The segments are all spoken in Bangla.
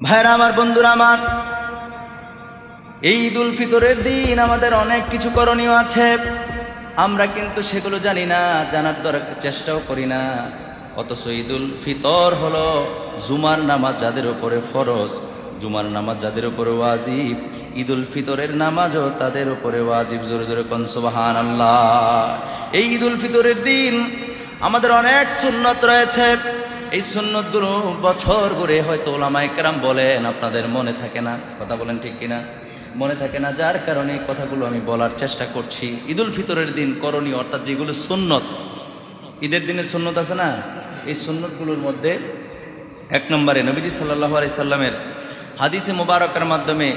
ভাইরা আমার, বন্ধুরা আমার, এই ঈদ উল ফিতরের দিন আমাদের অনেক কিছু করণীয় আছে। আমরা কিন্তু সেগুলো জানি না, জানার চেষ্টাও করি না। অথচ ঈদ উল ফিতর হলো জুমার নামাজ যাদের উপরে ফরজ, জুমার নামাজ যাদের উপরে ওয়াজিব, ঈদ উল ফিতরের নামাজও তাদের উপরে ওয়াজিব। জোরে জোরে কোন সুবহানাল্লাহ। এই ঈদ উল ফিতরের দিন আমাদের অনেক সুন্নত রয়েছে। এই সুন্নতগুলো বছর ঘুরে হয়তো ওলামায়ে কেরাম বলেন আপনাদের মনে থাকে না। কথা বলেন ঠিক কিনা? মনে থাকে না, যার কারণে এই কথাগুলো আমি বলার চেষ্টা করছি। ঈদ উল ফিতরের দিন করণীয়, অর্থাৎ যেগুলো সুন্নত, ঈদের দিনের সুন্নত আছে না, এই সুন্নতগুলোর মধ্যে এক নম্বরে নবীজি সাল্লাল্লাহু আলাইহি সাল্লামের হাদিসে মুবারকের মাধ্যমে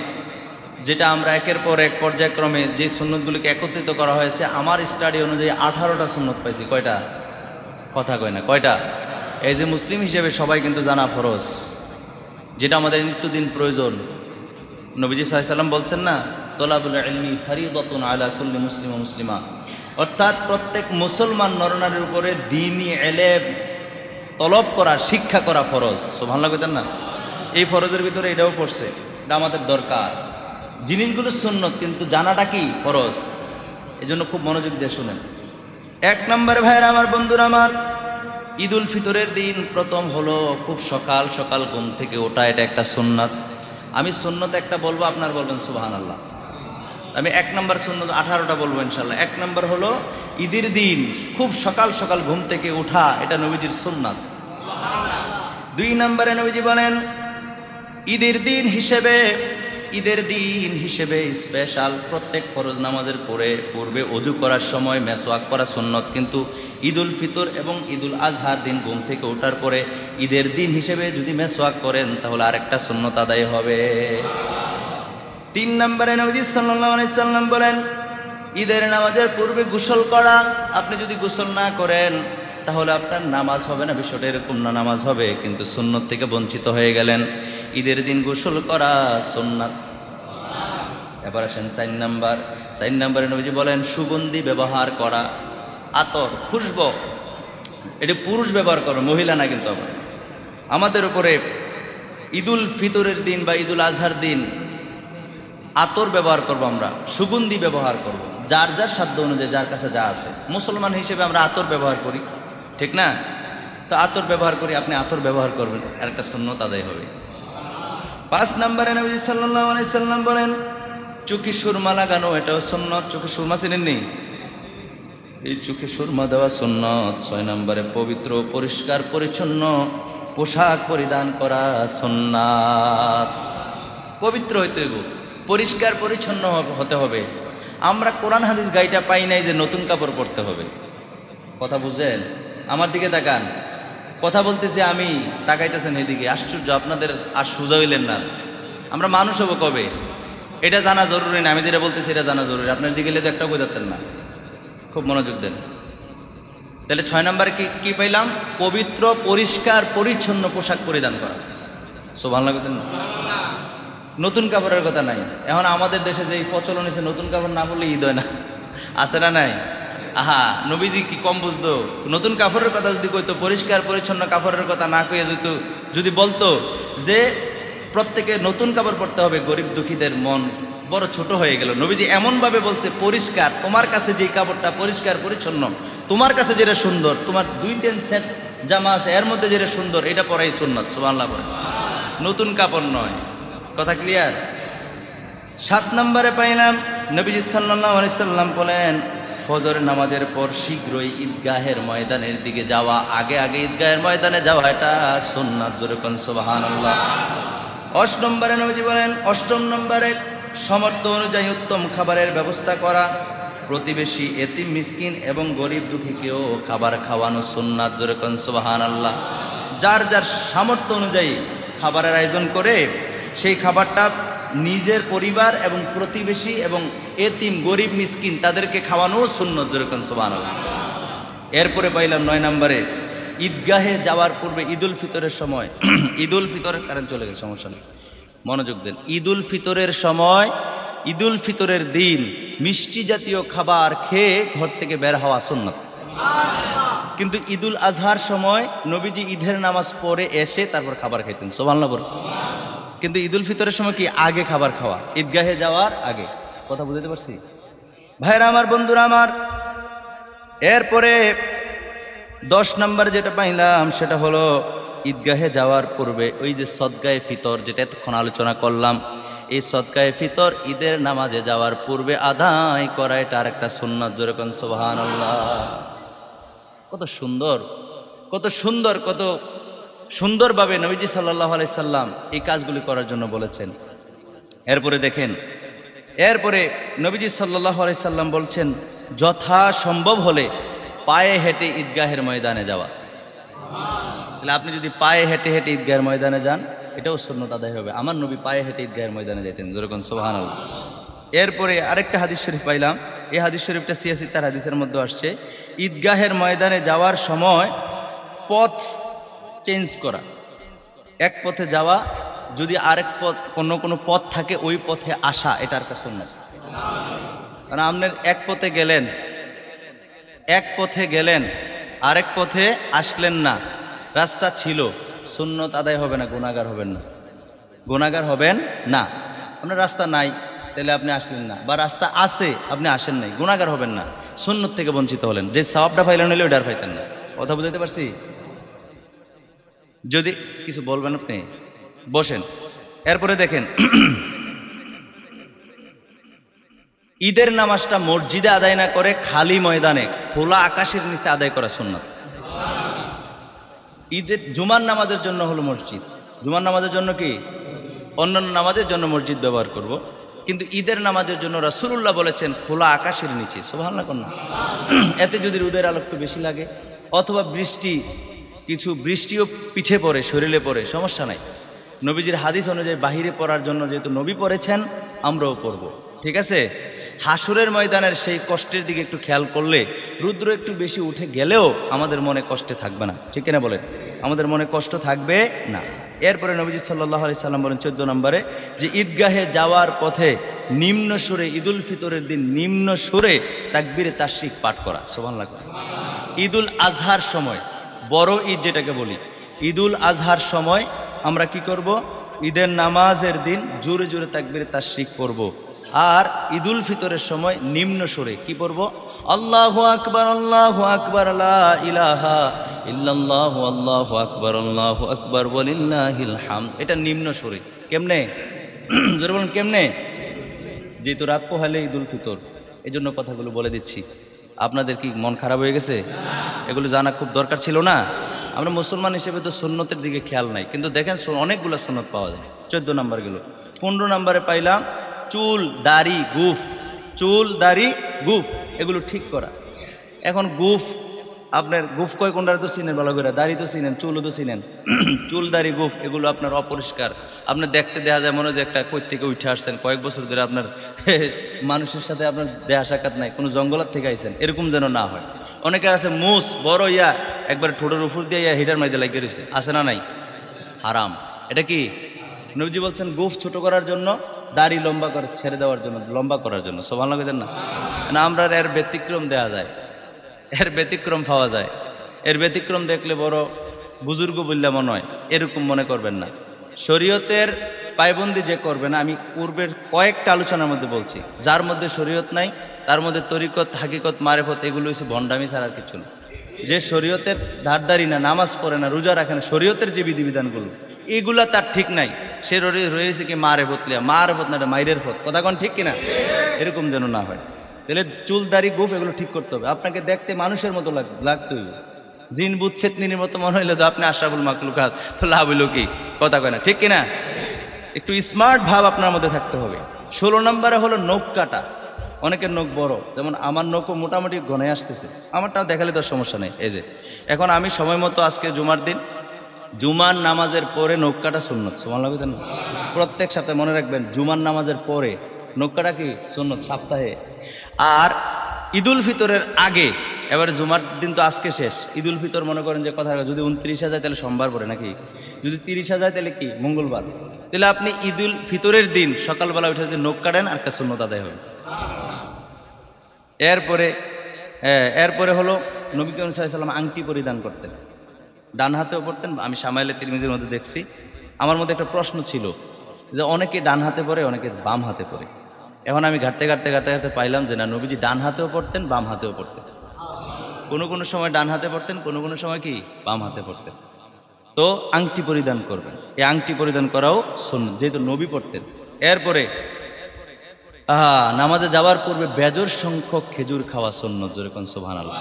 যেটা আমরা একের পর এক পর্যায়ক্রমে যে সুন্নতগুলিকে একত্রিত করা হয়েছে, আমার স্টাডি অনুযায়ী 18টা সুন্নত পাইছি। কয়টা? কথা কয় না, কয়টা? এই যে মুসলিম হিসেবে সবাই কিন্তু জানা ফরজ, যেটা আমাদের নিত্যদিন প্রয়োজন। নবীজি সাল্লাল্লাহু আলাইহি সাল্লাম বলছেন না, তলাবুল ইলমি ফরিদাতুন আলা কুল্লি মুসলিম ওয়া মুসলিমা, অর্থাৎ প্রত্যেক মুসলমান নরনারীর উপরে দ্বীনি ইলম তলব করা, শিক্ষা করা ফরজ। সুবহানাল্লাহ কইতেন না? এই ফরজের ভিতরে এটাও পড়ছে, এটা আমাদের দরকার। জিনিসগুলো সুন্নত কিন্তু জানাটা কি ফরজ। এজন্য খুব মনোযোগ দিয়ে শুনেন। এক নম্বরে ভাইরা আমার, বন্ধুরা আমার, ঈদ উল ফিতরের দিন প্রথম হলো খুব সকাল সকাল ঘুম থেকে ওঠা। এটা একটা সুন্নাত। আমি সুন্নত একটা বলবো, আপনার বলবেন সুবহানাল্লাহ। আমি এক নম্বর সুন্নত 18টা বলবো ইনশাল্লাহ। এক নম্বর হলো ঈদের দিন খুব সকাল সকাল ঘুম থেকে ওঠা, এটা নবীজির সুন্নাত। দুই নম্বরে নবীজি বলেন ঈদের দিন হিসেবে স্পেশাল প্রত্যেক ফরজ নামাজের পূর্বে ওযু করার সময় মেসওয়াক করা সুন্নত, কিন্তু ঈদ উল ফিতর এবং ঈদ উল আজহার দিন ঘুম থেকে ওঠার পরে ঈদের দিন হিসেবে যদি মেসওয়াক করেন তাহলে আরেকটা সুন্নত আদায় হবে। তিন নম্বরে নবী সাল্লাল্লাহু আলাইহি সাল্লাম বলেন ঈদের নামাজের পূর্বে গোসল করা। আপনি যদি গোসল না করেন তাহলে আপনার নামাজ হবে না। বিষয়টা এরকম না, নামাজ হবে কিন্তু সুন্নত থেকে বঞ্চিত হয়ে গেলেন। ঈদের দিন গোসল করা সুন্নাত। এবার আসেন 4 নম্বরে নবীজি বলেন সুগন্ধি ব্যবহার করা, আতর, খুশবু। এটা পুরুষ ব্যবহার করবে, মহিলা না। কিন্তু আমাদের উপরে ঈদ উল ফিতরের দিন বা ঈদ উল আজহার দিন আতর ব্যবহার করব, আমরা সুগন্ধি ব্যবহার করব, যার যার সাধ্য অনুযায়ী, যার কাছে যা আছে। মুসলমান হিসেবে আমরা আতর ব্যবহার করি, ঠিক না? তো আতর ব্যবহার করি, আপনি আতর ব্যবহার করবেন, আর একটা সুন্নত আদায় হবে। 5 নম্বরে নবী সাল্লাল্লাহু আলাইহি সাল্লাম বলেন চোখে সুরমা লাগানো, এটাও সুন্নত। চোখে সুরমা চিনেন নি? এই চোখে সুরমা দেওয়া সুন্নত। 6 নম্বরে পবিত্র পরিষ্কার পরিচ্ছন্ন পোশাক পরিধান করা সুন্নাত। পবিত্র হইতে হইব, পরিষ্কার পরিচ্ছন্ন হতে হবে। আমরা কোরআন হাদিস গাইটা পাই নাই যে নতুন কাপড় পরতে হবে। কথা বুঝেন? আমার দিকে তাকান, কথা বলতেছি আমি, তাকাইতেছেন এদিকে। আশ্চর্য, আপনাদের আর সোজা হইলেন না। আমরা মানুষ হবো কবে? এটা জানা জরুরি না। আমি যেটা বলতেছি এটা জানা জরুরি। আপনার জিগেলে তো একটাও বোঝাতেন না। খুব মনোযোগ দেন। তাহলে 6 নম্বরে কি পাইলাম? পবিত্র পরিষ্কার পরিচ্ছন্ন পোশাক পরিধান করা। সুবহানাল্লাহ বলেন না? নতুন কাপড়ের কথা নাই। এখন আমাদের দেশে যে প্রচলন হয়েছে, নতুন কাপড় না পরলে ঈদ হয় না, আছে না নাই? আহা, নবীজি কি কম বুঝতো? নতুন কাপড়ের কথা যদি কইতো, পরিষ্কার পরিচ্ছন্ন কাপড়ের কথা না কইয়া যদি বলতো যে প্রত্যেকে নতুন কাপড় পরতে হবে, গরিব দুঃখীদের মন বড় ছোট হয়ে গেল। নবীজি এমনভাবে বলছে পরিষ্কার, তোমার কাছে যে কাপড়টা পরিষ্কার পরিচ্ছন্ন, তোমার কাছে যেটা সুন্দর, তোমার 2-3 সেট জামা আছে, এর মধ্যে যেটা সুন্দর এটা পরাই সুন্নাত। সুবহানাল্লাহ বলে, নতুন কাপড় নয়। কথা ক্লিয়ার? 7 নম্বরে পাইলাম নবীজি সাল্লাল্লাহু আলাইহি সাল্লাম বলেন ফজর নামাজের পর শীঘ্রই ঈদগাহের ময়দানের দিকে যাওয়া, আগে ঈদগাহের ময়দানে যাওয়া, এটা সুন্নাত। জোরে কোন সুবহানাল্লাহ। 8 নম্বরে নবীজি বলেন, 8ম নম্বরে সামর্থ্য অনুযায়ী উত্তম খাবারের ব্যবস্থা করা, প্রতিবেশী, এতিম, মিসকিন এবং গরিব দুঃখীকেও খাবার খাওয়ানো সুন্নাত। জোরে কোন সুবহানাল্লাহ। যার যার সামর্থ্য অনুযায়ী খাবারের আয়োজন করে সেই খাবারটা নিজের পরিবার এবং প্রতিবেশী এবং এতিম, গরিব, মিসকিন তাদেরকে খাওয়ানো সুন্নাত। জোরে কোন সুবহানাল্লাহ। এরপরে পাইলাম 9 নম্বরে ঈদগাহে যাওয়ার পূর্বে ঈদ উল ফিতরের সময়, ঈদ উল ফিতরের কারণ চলে গেছে, সমস্যা নেই, মনোযোগ দেন। ঈদ উল ফিতরের সময়, ঈদ উল ফিতরের দিন মিষ্টি জাতীয় খাবার খেয়ে ঘর থেকে বের হওয়া সুন্নাত। কিন্তু ঈদ উল আজহার সময় নবীজি ঈদের নামাজ পড়ে এসে তারপর খাবার খাইতেন। সুবহানাল্লাহ। কিন্তু ঈদুল ফিতরের সময় কি আগে খাবার খাওয়া, ঈদগাহে যাওয়ার আগে। কথা বুঝতে পারছি ভাইরা আমার, বন্ধুরা আমার। এরপরে 10 নম্বর যেটা পাইলাম সেটা হলো ঈদগাহে যাওয়ার পূর্বে ওই যে সদকায়ে ফিতর, যেটা এতক্ষণ আলোচনা করলাম, এই সদকায়ে ফিতর ঈদের নামাজে যাওয়ার পূর্বে আদায় করা, এটা আর একটা সুন্নাত। জোরে কোন সুবহানাল্লাহ। কত সুন্দর, কত সুন্দর, কত সুন্দরভাবে নবীজি সাল্লাল্লাহু আলাইহি সাল্লাম এই কাজগুলি করার জন্য বলেছেন। এরপরে দেখেন, এরপরে নবীজি সাল্লাল্লাহু আলাইহি সাল্লাম বলছেন যথা সম্ভব হলে পায়ে হেঁটে ঈদগাহের ময়দানে যাওয়া। তাহলে আপনি যদি পায়ে হেঁটে হেঁটে ঈদগাহের ময়দানে যান, এটাও সুন্নাত আদায় হবে। আমার নবী পায়ে হেঁটে ঈদগাহের ময়দানে যেতেন। যেরকম সুবহানাল্লাহ। এরপরে আরেকটা হাদিস শরীফ পাইলাম, এই হাদিস শরীফটা সিয়াসিত্তার হাদিসের মধ্যে আসছে, ঈদগাহের ময়দানে যাওয়ার সময় পথ চেঞ্জ করা, এক পথে যাওয়া, যদি আরেক পথ কোনো পথ থাকে ওই পথে আসা, এটা একটা সুন্নাত। কারণ আপনি এক পথে গেলেন আরেক পথে আসলেন না, রাস্তা ছিল, সুন্নত আদায় হবে না, গুনাহগার হবেন না, গুনাহগার হবেন না। আপনার রাস্তা নাই, তাহলে আপনি আসলেন না, বা রাস্তা আছে আপনি আসেন নাই, গুনাহগার হবেন না, সুন্নত থেকে বঞ্চিত হলেন। যে সওয়াবটা পাইলেন হলে ওইটা আর পাইতেন না। কথা বুঝাইতে পারছি? যদি কিছু বলবেন আপনি বসেন। এরপরে দেখেন, ঈদের নামাজটা মসজিদে আদায় না করে খালি ময়দানে খোলা আকাশের নিচে আদায় করা সুন্নাত। ঈদের জুমার নামাজের জন্য হলো মসজিদ, জুমার নামাজের জন্য কি, অন্যান্য নামাজের জন্য মসজিদ ব্যবহার করব, কিন্তু ঈদের নামাজের জন্য রাসূলুল্লাহ বলেছেন খোলা আকাশের নিচে। সুবহানাল্লাহ কোন না। এতে যদি রোদের আলো একটু বেশি লাগে অথবা কিছু বৃষ্টিও পিঠে পড়ে, শরীরে পড়ে, সমস্যা নাই। নবীজির হাদিস অনুযায়ী বাহিরে পড়ার জন্য যেহেতু নবী পড়েছেন, আমরাও পড়ব, ঠিক আছে। হাসরের ময়দানের সেই কষ্টের দিকে একটু খেয়াল করলে রুদ্র একটু বেশি উঠে গেলেও আমাদের মনে কষ্টে থাকবে না, ঠিক কিনা বলেন? আমাদের মনে কষ্ট থাকবে না। এরপরে নবীজি সাল্লাল্লাহু আলাইহি সাল্লাম বলেন 14 নম্বরে যে ঈদগাহে যাওয়ার পথে নিম্ন সুরে, ঈদুল ফিতরের দিন নিম্ন সুরে তাকবীরে তাশরিক পাঠ করা। সুবহানাল্লাহ। ঈদুল আজহার সময়, বড় ঈদ যেটাকে বলি, ঈদুল আজহার সময় আমরা কি করব? ঈদের নামাজের দিন জোরে জোরে তাকবীরে তাশরিক পড়ব। আর ঈদুল ফিতরের সময় নিম্ন সুরে কি পড়ব? আল্লাহু আকবার, আল্লাহু আকবার, লা ইলাহা ইল্লাল্লাহু, আল্লাহু আকবার, আল্লাহু আকবার, ওয়ালিল্লাহিল হামদ। এটা নিম্ন সুরে। কেমনে? জোরে বলুন কেমনে? যেহেতু রাত পোহালে ঈদুল ফিতর, এই জন্য কথাগুলো বলে দিচ্ছি। আপনাদের কি মন খারাপ হয়ে গেছে? এগুলো জানা খুব দরকার ছিল না? আমরা মুসলমান হিসেবে তো সুন্নতের দিকে খেয়াল নাই, কিন্তু দেখেন অনেকগুলো সুন্নত পাওয়া যায়। 14 নম্বর গেল। 15 নম্বরে পাইলাম চুল দাড়ি গুফ, চুল দাড়ি গুফ এগুলো ঠিক করা। এখন গুফ, আপনার গুফ কয় কোনটা তো চিনেন ভালো করে, দাড়ি তো চিনেন, চুলও তো চিনেন। চুল দাড়ি গুফ এগুলো আপনার অপরিষ্কার, আপনার দেখতে দেখা যায় মনে হয় যে একটা কই থেকে উঠে আসছেন, কয়েক বছর ধরে আপনার মানুষের সাথে আপনার দেহা সাক্ষাৎ নাই, কোনো জঙ্গলার থেকে আইছেন, এরকম যেন না হয়। অনেকে আছে মুস বড় একবার ঠোঁটের উপর দিয়ে হিটার মাইতে লাগিয়ে রয়েছে, আছে না নাই? হারাম। এটা কি নবীজি বলছেন গুফ ছোট করার জন্য, দাড়ি লম্বা করে ছেড়ে দেওয়ার জন্য, লম্বা করার জন্য। সুবহানাল্লাহ কইতেন না? আমরা এর ব্যতিক্রম দেয়া যায়, এর ব্যতিক্রম পাওয়া যায়। এর ব্যতিক্রম দেখলে বড় বুজুর্গ বললে মনে হয়, এরকম মনে করবেন না। শরীয়তের পায়বন্দি যে করবে না, আমি পূর্বের কয়েকটা আলোচনার মধ্যে বলছি, যার মধ্যে শরীয়ত নাই তার মধ্যে তরিকত, হাকিকত, মারেফত এগুলো হচ্ছে ভণ্ডামি ছাড়া আর কিছু না। যে শরীয়তের ধারদারি না, নামাজ পড়ে না, রোজা রাখে না, শরীয়তের যে বিধিবিধানগুলো এগুলা তার ঠিক নাই, সে রয়েছে কি মারেফত লিয়া, মারেফত না, এটা মাইরের ফত। কথা কোন ঠিক কিনা? এরকম যেন না হয়। তাহলে চুল দাড়ি গুফ এগুলো ঠিক করতে হবে। আপনাকে দেখতে মানুষের মতো লাগতে হইবে, জিন বুত ফেতনির মতো মনে হইলে তো আপনি আশরাফুল মাখলুকাত, তো লাভ হইল কি? কথা কয় না, ঠিক কিনা? একটু স্মার্ট ভাব আপনার মধ্যে থাকতে হবে। 16 নম্বরে হলো নখ কাটা। অনেকের নখ বড়, যেমন আমার নখও মোটামুটি ঘনে আসতেছে, আমারটাও দেখালে তো সমস্যা নেই। এই যে এখন আমি সময় মতো, আজকে জুমার দিন, জুমার নামাজের পরে নখ কাটা সুন্নত। সুবহানাল্লাহ বলেন। প্রত্যেক সপ্তাহে মনে রাখবেন, জুমার নামাজের পরে নখ কাটা কি সুন্নত সপ্তাহে। আর ঈদুল ফিতরের আগে, এবারে জুমার দিন তো আজকে শেষ, ঈদুল ফিতর মনে করেন যে কথা, যদি 29 যায় তাহলে সোমবার পরে নাকি, যদি 30 যায় তাহলে কি মঙ্গলবার। তাহলে আপনি ঈদুল ফিতরের দিন সকালবেলা উঠে যদি নখ কাটেন আর একটা সুন্নত আদায় হবে। এরপরে হলো নবী করিম সাল্লাল্লাহু আলাইহি ওয়াসাল্লাম আংটি পরিধান করতেন, ডান হাতেও পড়তেন। আমি শামাইলে তিরমিজির মধ্যে দেখছি। আমার মধ্যে একটা প্রশ্ন ছিল যে অনেকে ডান হাতে পড়ে, অনেকে বাম হাতে পড়ে। এখন আমি ঘাটতে ঘাটতে ঘাটতে ঘাটতে পাইলাম যে না, নবীজি ডান হাতেও পড়তেন, বাম হাতেও পড়তেন। কোনো কোনো সময় ডান হাতে পড়তেন, কোনো কোনো সময় কি বাম হাতে পড়তেন। তো আংটি পরিধান করবেন, এই আংটি পরিধান করাও সুন্নাত, যেহেতু নবী পড়তেন। এরপরে নামাজে যাওয়ার পূর্বে বেজোর সংখ্যক খেজুর খাওয়া সুন্নাত, যেরকম সুবহানাল্লাহ।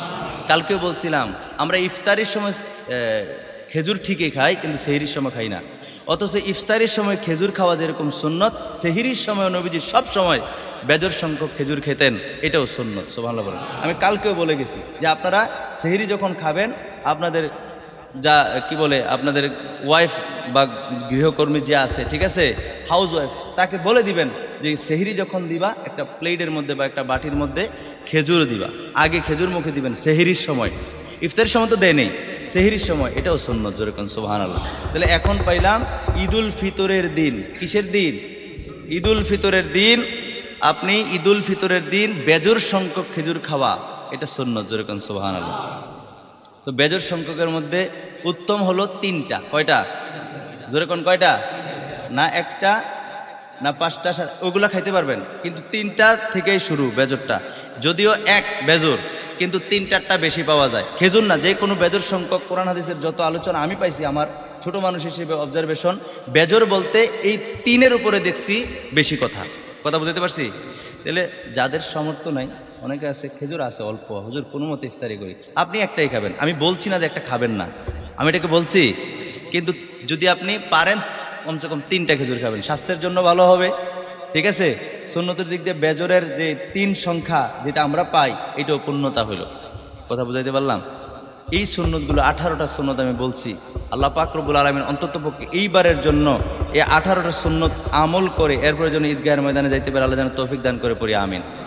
কালকেও বলছিলাম আমরা ইফতারির সময় খেজুর ঠিকই খাই, কিন্তু সেহরির সময় খাই না। অথচ ইফতারির সময় খেজুর খাওয়া যেরকম সুন্নত, সেহরির সময় নবীজি সব সময় বেজোর সংখ্যক খেজুর খেতেন, এটাও সুন্নত। সুবহানাল্লাহ বলেন। আমি কালকেও বলে গেছি যে আপনারা সেহরি যখন খাবেন, আপনাদের যা কি বলে, আপনাদের ওয়াইফ বা গৃহকর্মী যে আছে, ঠিক আছে, হাউস ওয়াইফ, তাকে বলে দিবেন যে সেহরি যখন দিবা একটা প্লেটের মধ্যে বা একটা বাটির মধ্যে খেজুর দিবা, আগে খেজুর মুখে দিবেন সেহরির সময়। ইফতারের সময় তো দেয় নেই, সেহরির সময়, এটাও সুন্নত, যেরকম সুবহানাল্লাহ। তাহলে এখন পাইলাম ঈদুল ফিতরের দিন। কিসের দিন? ঈদুল ফিতরের দিন। আপনি ঈদুল ফিতরের দিন বেজোর সংখ্যক খেজুর খাওয়া, এটা সুন্নত, যেরকম সুবহানাল্লাহ। তো বেজোর সংখ্যকের মধ্যে উত্তম হলো 3টা। কয়টা? যেরকম কয়টা? না একটা, না 5টা, ওগুলা খাইতে পারবেন, কিন্তু 3টা থেকেই শুরু বেজোরটা। যদিও এক বেজোর, কিন্তু 3-4টা বেশি পাওয়া যায়। খেজুর না, যে কোনো বেজোর সংখ্যক, কোরআন হাদিসের যত আলোচনা আমি পাইছি, আমার ছোট মানুষ হিসেবে অবজারভেশন, বেজোর বলতে এই 3-এর উপরে দেখছি বেশি কথা বুঝতে পারছি। তাহলে যাদের সামর্থ্য নাই, অনেকে আছে খেজুর আছে অল্প, হুজুর কোনো মতে ইফতারি করি, আপনি একটাই খাবেন। আমি বলছি না যে একটা খাবেন না, আমি এটাকে বলছি, কিন্তু যদি আপনি পারেন কমসে কম 3টা খেজুর খাবেন, স্বাস্থ্যের জন্য ভালো হবে, ঠিক আছে। সুন্নতের দিক দিয়ে বেজরের যে 3 সংখ্যা যেটা আমরা পাই, এটাও পূর্ণতা হইল। কথা বুঝাইতে পারলাম? এই সুন্নতগুলো 18টা সুন্নত আমি বলছি। আল্লাহ পাক রব্বুল আলামিন অন্ততপক্ষে এইবারের জন্য এই 18টা সুন্নত আমল করে এরপরে যেন ঈদগাহের ময়দানে যাইতে পারে, আল্লাহ যেন তৌফিক দান করে, পড়ি আমিন।